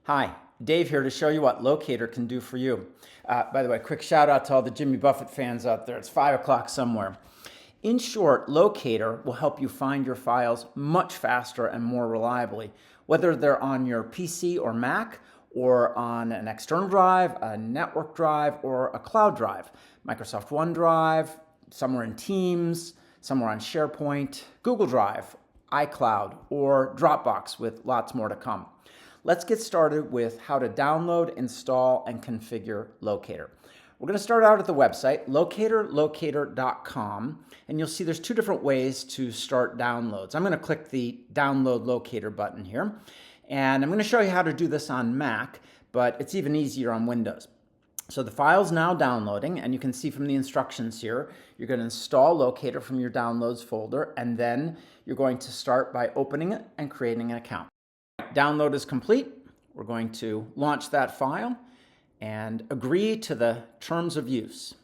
Hi, Dave here to show you what Locator can do for you. By the way, quick shout out to all the Jimmy Buffett fans out there. It's 5 o'clock somewhere. In short, Locator will help you find your files much faster and more reliably, whether they're on your PC or Mac, or on an external drive, a network drive, or a cloud drive. Microsoft OneDrive, somewhere in Teams, somewhere on SharePoint, Google Drive, iCloud, or Dropbox, with lots more to come. Let's get started with how to download, install, and configure Locator. We're going to start out at the website, locator.com, and you'll see there's two different ways to start downloads. I'm going to click the Download Locator button here, and I'm going to show you how to do this on Mac, but it's even easier on Windows. So the file's now downloading, and you can see from the instructions here, you're going to install Locator from your Downloads folder, and then you're going to start by opening it and creating an account. Download is complete. We're going to launch that file and agree to the terms of use.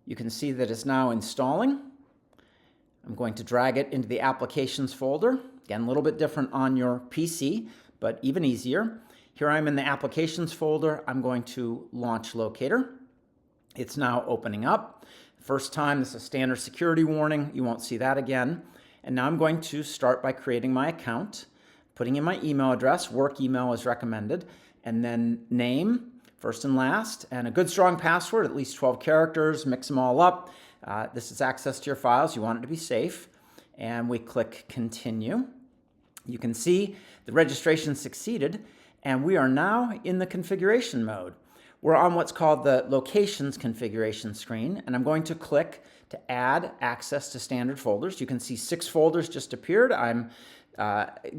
You can see that it's now installing. I'm going to drag it into the Applications folder. Again, a little bit different on your PC, but even easier. Here I'm in the Applications folder. I'm going to launch Locator. It's now opening up. First time, this is a standard security warning. You won't see that again. And now I'm going to start by creating my account, putting in my email address. Work email is recommended, and then name, first and last, and a good strong password, at least 12 characters. Mix them all up. This is access to your files. You want it to be safe. And we click Continue. You can see the registration succeeded, and we are now in the configuration mode. We're on what's called the Locations configuration screen, and I'm going to click to add access to standard folders. You can see 6 folders just appeared. I'm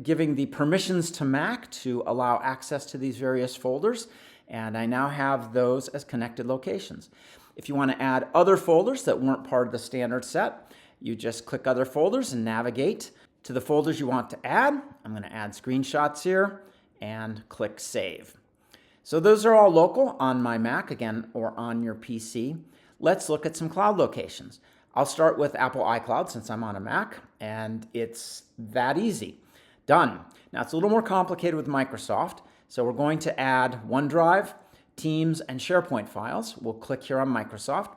giving the permissions to Mac to allow access to these various folders, and I now have those as connected locations. If you want to add other folders that weren't part of the standard set, you just click Other Folders and navigate to the folders you want to add. I'm going to add screenshots here and click Save. So those are all local on my Mac, again, or on your PC. Let's look at some cloud locations. I'll start with Apple iCloud since I'm on a Mac, and it's that easy. Done. Now it's a little more complicated with Microsoft, so we're going to add OneDrive, Teams, and SharePoint files. We'll click here on Microsoft,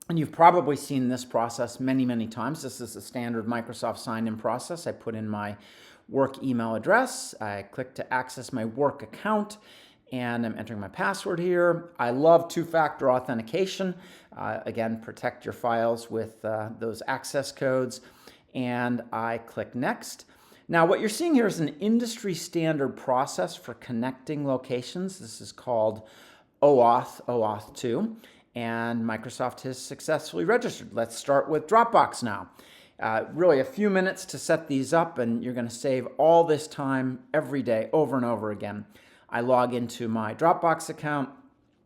and you've probably seen this process many, many times. This is the standard Microsoft sign-in process. I put in my work email address, I click to access my work account, and I'm entering my password here. I love two-factor authentication. Again, protect your files with those access codes. And I click Next. Now, what you're seeing here is an industry standard process for connecting locations. This is called OAuth 2, and Microsoft has successfully registered. Let's start with Dropbox now. Really a few minutes to set these up, and you're going to save all this time every day over and over again. I log into my Dropbox account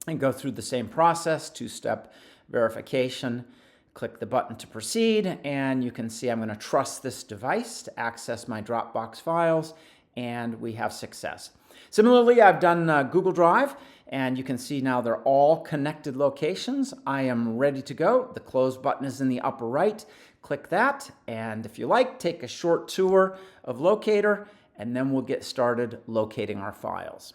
and go through the same process, 2-step verification. Click the button to proceed, and you can see I'm going to trust this device to access my Dropbox files, and we have success. Similarly, I've done Google Drive, and you can see now they're all connected locations. I am ready to go. The close button is in the upper right. Click that, and if you like, take a short tour of Locator, and then we'll get started locating our files.